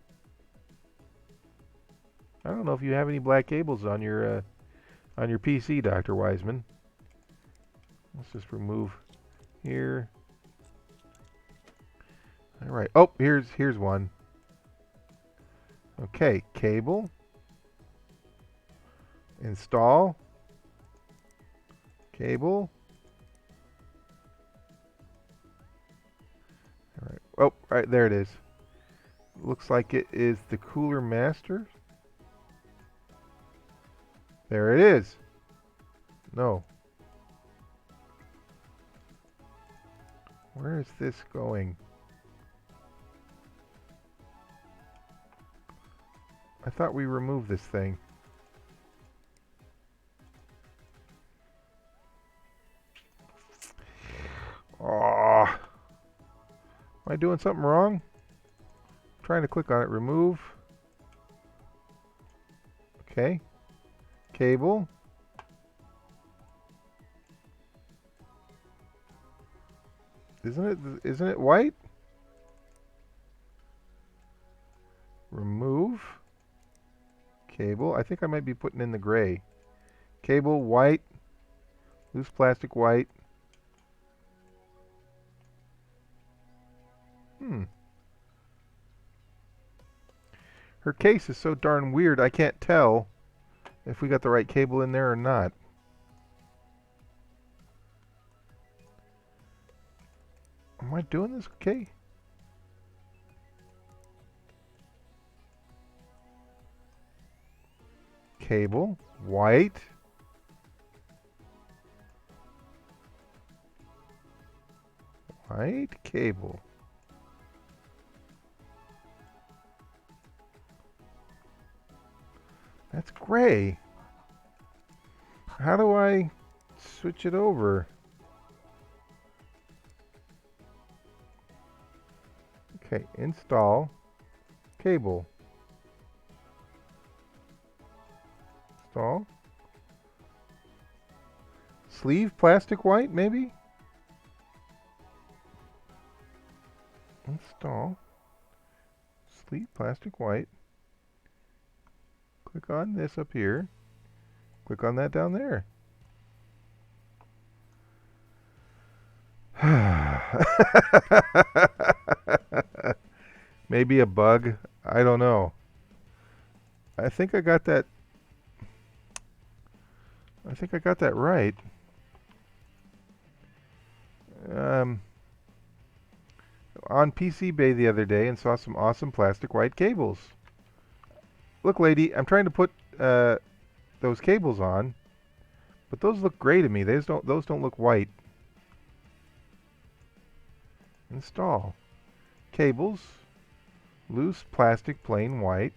I don't know if you have any black cables on your PC, Dr. Wiseman. Let's just remove here. All right. Oh, here's one. Okay, cable. Install. Cable. All right. Oh, right there it is. Looks like it is the Cooler Master. There it is. No. Where is this going? I thought we removed this thing. Oh. Am I doing something wrong? I'm trying to click on it. Remove. Okay. Cable. Isn't it white? Remove. Cable. I think I might be putting in the gray. Cable white. Loose plastic white. Her case is so darn weird I can't tell if we got the right cable in there or not. Am I doing this okay? Cable, white. White cable. That's gray. How do I switch it over? Okay, install cable. Install. Sleeve plastic white, maybe? Install. Sleeve plastic white. Click on this up here. Click on that down there. Maybe a bug. I don't know. I think I got that. I think I got that right. On PC Bay the other day and saw some awesome plastic white cables. Look, lady, I'm trying to put those cables on, but those look gray to me. Those don't look white. Install cables, loose plastic plain white,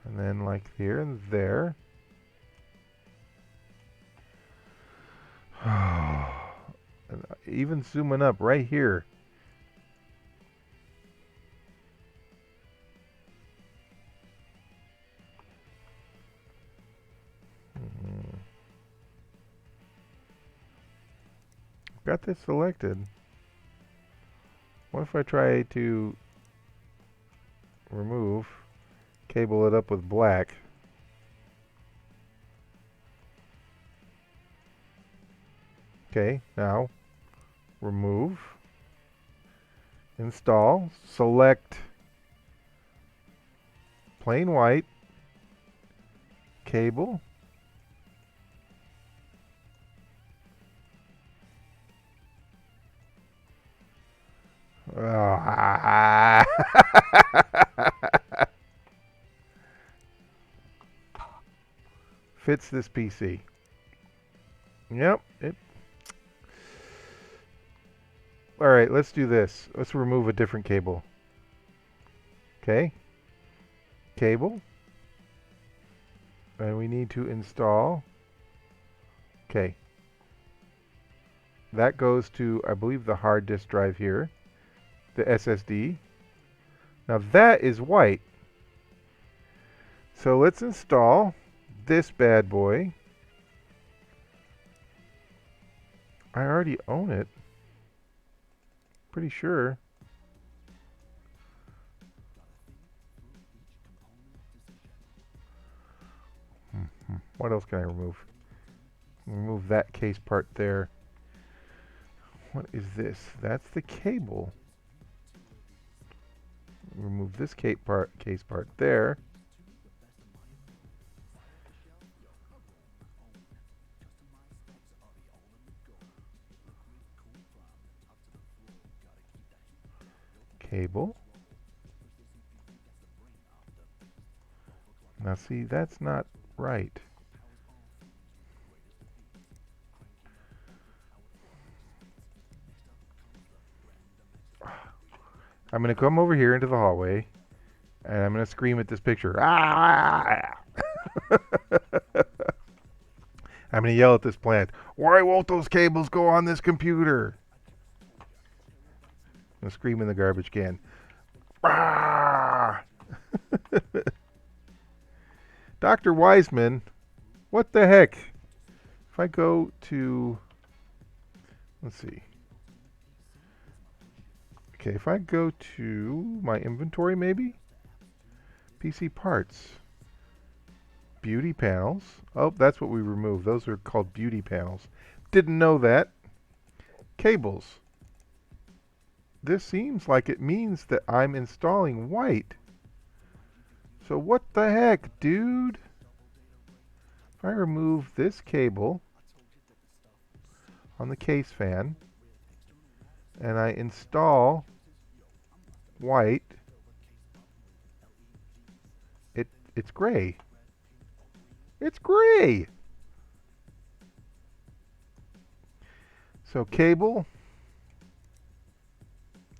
and then like here and there. And even zooming up right here. Got this selected. What if I try to remove, cable it up with black? Okay, now remove, install, select plain white, cable. Fits this PC. Yep. Alright, let's do this. Let's remove a different cable. Okay. Cable. And we need to install. Okay. That goes to, I believe, the hard disk drive here. The SSD. Now that is white. So let's install this bad boy. I already own it. Pretty sure. What else can I remove? Remove that case part there. What is this? That's the cable. Remove this case part there. Cable. Now see, that's not right. I'm going to come over here into the hallway, and I'm going to scream at this picture. Ah! I'm going to yell at this plant. Why won't those cables go on this computer? I'm going to scream in the garbage can. Ah! Dr. Wiseman, what the heck? If I go to, let's see. Okay, if I go to my inventory maybe, PC parts, beauty panels. Oh, that's what we removed. Those are called beauty panels. Didn't know that. Cables. This seems like it means that I'm installing white. So what the heck, dude? If I remove this cable on the case fan and I install white, it's gray. It's gray. So cable,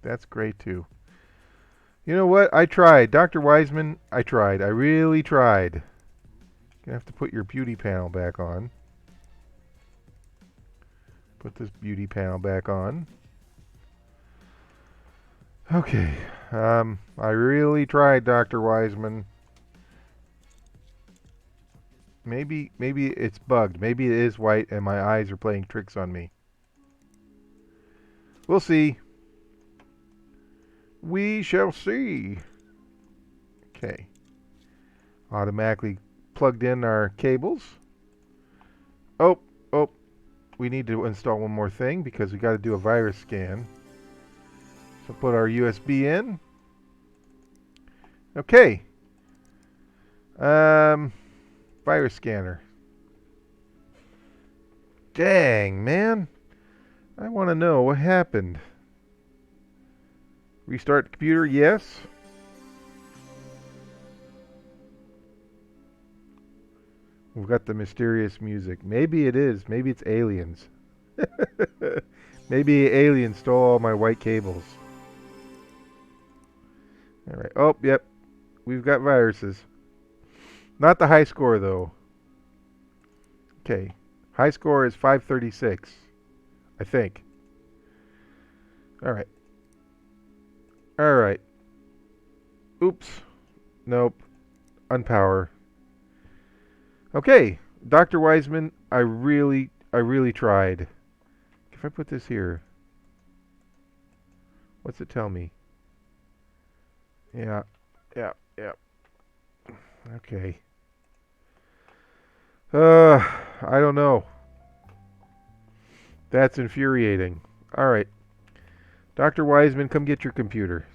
that's gray too. You know what? I tried. Dr. Wiseman, I tried. I really tried. You have to put your beauty panel back on. Put this beauty panel back on. Okay. I really tried, Dr. Wiseman. Maybe it's bugged. Maybe it is white and my eyes are playing tricks on me. We'll see. We shall see. Okay. Automatically plugged in our cables. Oh. We need to install one more thing because we got to do a virus scan. So put our USB in. Okay. Virus scanner. Dang, man. I want to know what happened. Restart the computer, yes. We've got the mysterious music. Maybe it is. Maybe it's aliens. Maybe aliens stole all my white cables. Alright. Oh, yep. We've got viruses. Not the high score, though. Okay. High score is 536. I think. Alright. Alright. Oops. Nope. Unpower. Okay. Dr. Wiseman, I really tried. If I put this here, what's it tell me? Yeah. Okay. I don't know. That's infuriating. Alright. Dr. Wiseman, come get your computer.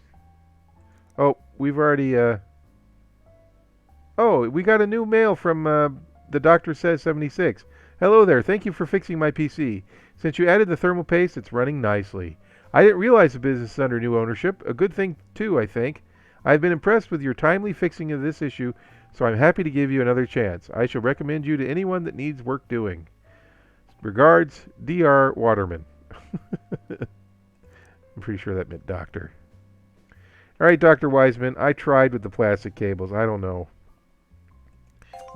Oh, we've already, Oh, we got a new mail from, the Doctor Says 76. Hello there. Thank you for fixing my PC. Since you added the thermal paste, it's running nicely. I didn't realize the business is under new ownership. A good thing, too, I think. I've been impressed with your timely fixing of this issue, so I'm happy to give you another chance. I shall recommend you to anyone that needs work doing. Regards, D.R. Waterman. I'm pretty sure that meant doctor. All right, Dr. Wiseman, I tried with the plastic cables. I don't know.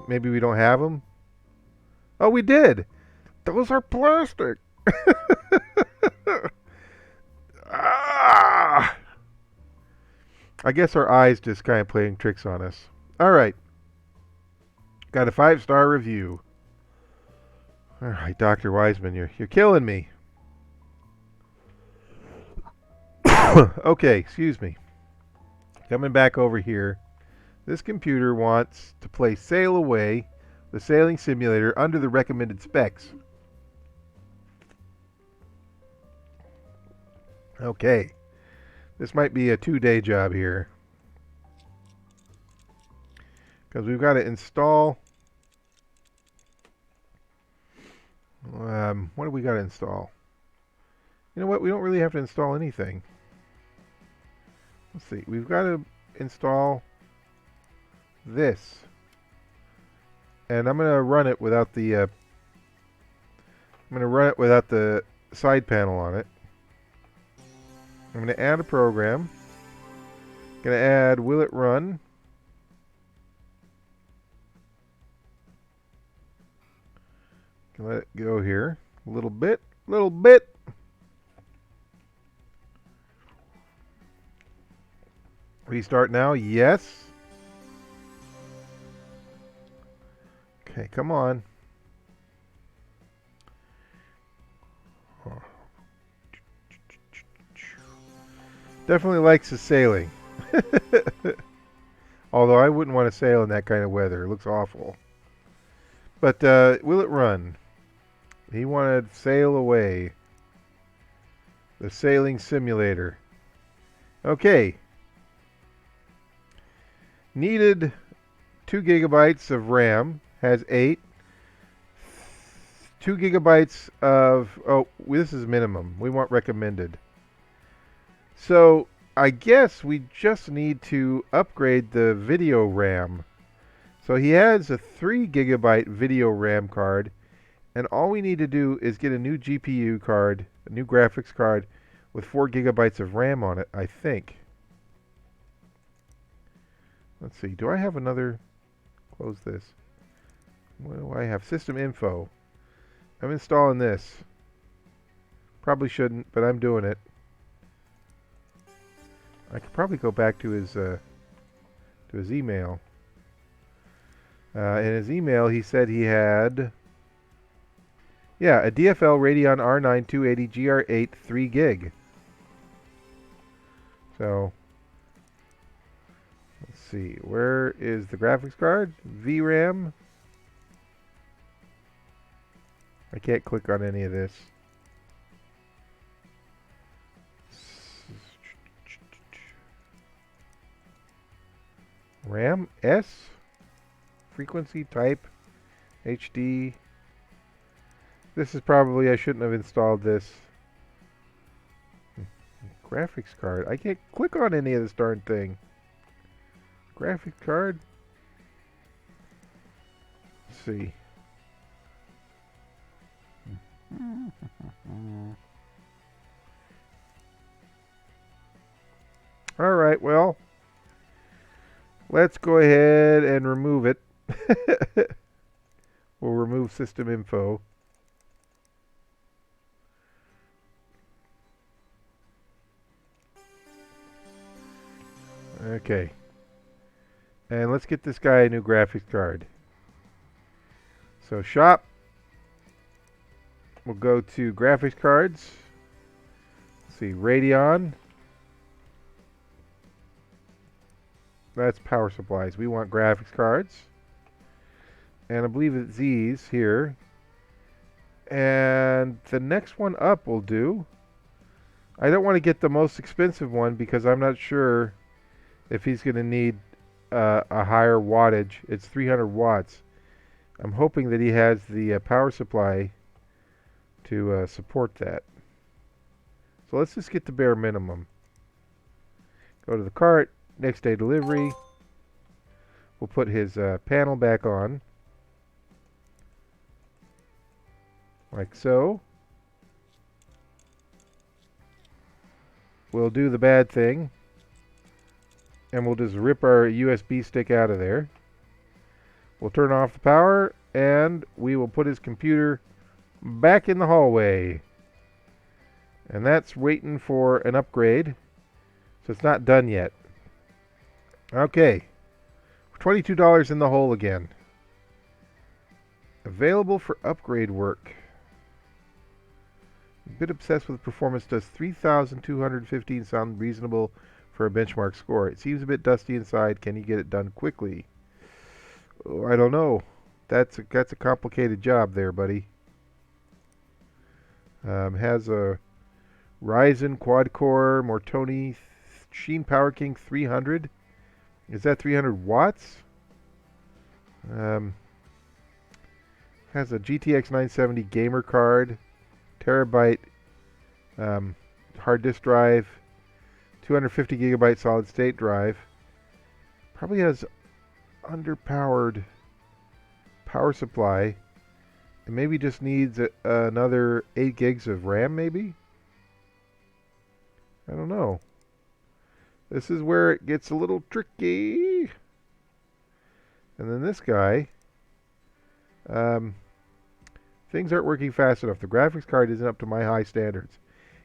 Maybe we don't have them. Oh, we did. Those are plastic. Ah! I guess our eyes just kind of playing tricks on us. All right. Got a 5-star review. All right, Dr. Wiseman, you're killing me. Okay, excuse me. Coming back over here. This computer wants to play Sail Away, the sailing simulator, under the recommended specs. Okay. This might be a 2-day job here. Because we've got to install... what do we got to install? You know what? We don't really have to install anything. Let's see. We've got to install this. And I'm going to run it without the... I'm going to run it without the side panel on it. I'm going to add a program. I'm going to add will it run. Let it go here. A little bit. Restart now. Yes. Okay, come on. Definitely likes the sailing. Although I wouldn't want to sail in that kind of weather. It looks awful. But will it run? He wanted Sail Away. The sailing simulator. Okay. Needed 2 gigabytes of RAM. Has 8. 2 gigabytes of... Oh, this is minimum. We want recommended. So, I guess we just need to upgrade the video RAM. So he has a 3 gigabyte video RAM card, and all we need to do is get a new GPU card, a new graphics card with 4 gigabytes of RAM on it, I think. Let's see, do I have another? Close this. What do I have? System info. I'm installing this. Probably shouldn't, but I'm doing it. I could probably go back to his email. In his email, he said he had, a DFL Radeon R9 280 GR8 3 gig. So, let's see. Where is the graphics card? VRAM. I can't click on any of this. RAM S. Frequency type HD. This is probably, I shouldn't have installed this. Graphics card. I can't click on any of this darn thing. Graphics card. Let's see. Alright, well, let's go ahead and remove it. We'll remove system info. Okay. And let's get this guy a new graphics card. So shop. We'll go to graphics cards. Let's see, Radeon. That's power supplies. We want graphics cards. And I believe it's these here. And the next one up will do. I don't want to get the most expensive one because I'm not sure if he's going to need a higher wattage. It's 300 watts. I'm hoping that he has the power supply to support that. So let's just get the bare minimum. Go to the cart. Next day delivery. We'll put his panel back on. Like so. We'll do the bad thing. And we'll just rip our USB stick out of there. We'll turn off the power, and we will put his computer back in the hallway. And that's waiting for an upgrade. So it's not done yet. Okay. $22 in the hole again. Available for upgrade work. A bit obsessed with performance. Does 3,215 sound reasonable for a benchmark score? It seems a bit dusty inside. Can you get it done quickly? Oh, I don't know. That's a complicated job there, buddy. Has a Ryzen quad-core Mortoni Sheen Power King 300. Is that 300 watts? Has a GTX 970 gamer card, terabyte hard disk drive, 250 gigabyte solid state drive. Probably has underpowered power supply, and maybe just needs another 8 gigs of RAM, maybe? I don't know. This is where it gets a little tricky. And then this guy, things aren't working fast enough. The graphics card isn't up to my high standards.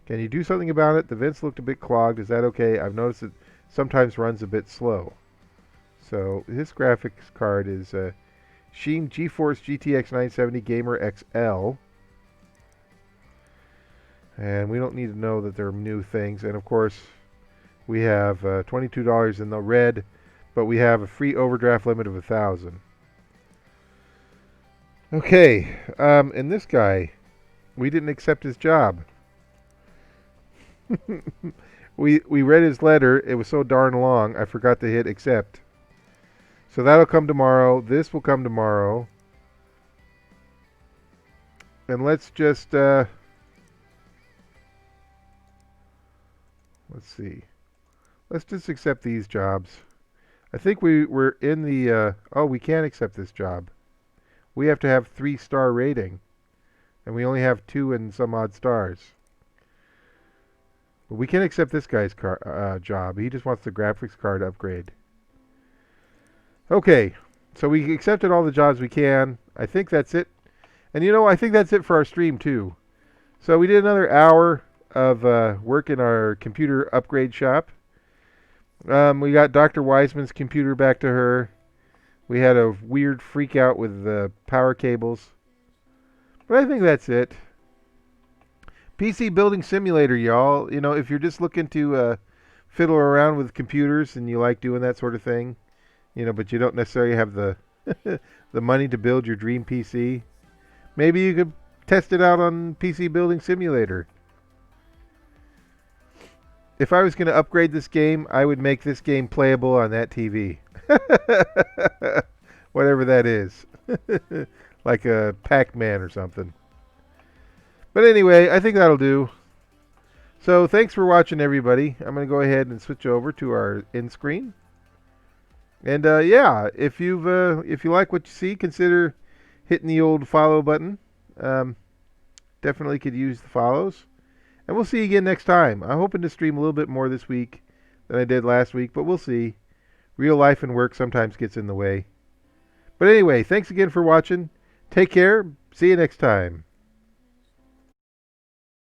Can you do something about it? The vents looked a bit clogged. Is that okay? I've noticed it sometimes runs a bit slow. So this graphics card is Sheen GeForce GTX 970 Gamer XL. And we don't need to know that they're new things. And of course, we have $22 in the red, but we have a free overdraft limit of 1,000. Okay, and this guy, we didn't accept his job. we read his letter. It was so darn long, I forgot to hit accept. So that'll come tomorrow. This will come tomorrow. And let's just let's see. Let's just accept these jobs. I think we're in the oh, we can't accept this job. We have to have 3-star rating, and we only have 2 and some odd stars. But we can accept this guy's job. He just wants the graphics card upgrade. Okay, so we accepted all the jobs we can. I think that's it. And you know, I think that's it for our stream too. So we did another hour of work in our computer upgrade shop. We got Dr. Wiseman's computer back to her. We had a weird freak out with the power cables. But I think that's it. PC Building Simulator, y'all. You know, if you're just looking to fiddle around with computers and you like doing that sort of thing, you know, but you don't necessarily have the the money to build your dream PC, maybe you could test it out on PC Building Simulator. If I was going to upgrade this game, I would make this game playable on that TV. Whatever that is. Like a Pac-Man or something. But anyway, I think that'll do. So thanks for watching, everybody. I'm going to go ahead and switch over to our end screen. And yeah, if you like what you see, consider hitting the old follow button. Definitely could use the follows. And we'll see you again next time. I'm hoping to stream a little bit more this week than I did last week, but we'll see. Real life and work sometimes gets in the way. But anyway, thanks again for watching. Take care. See you next time.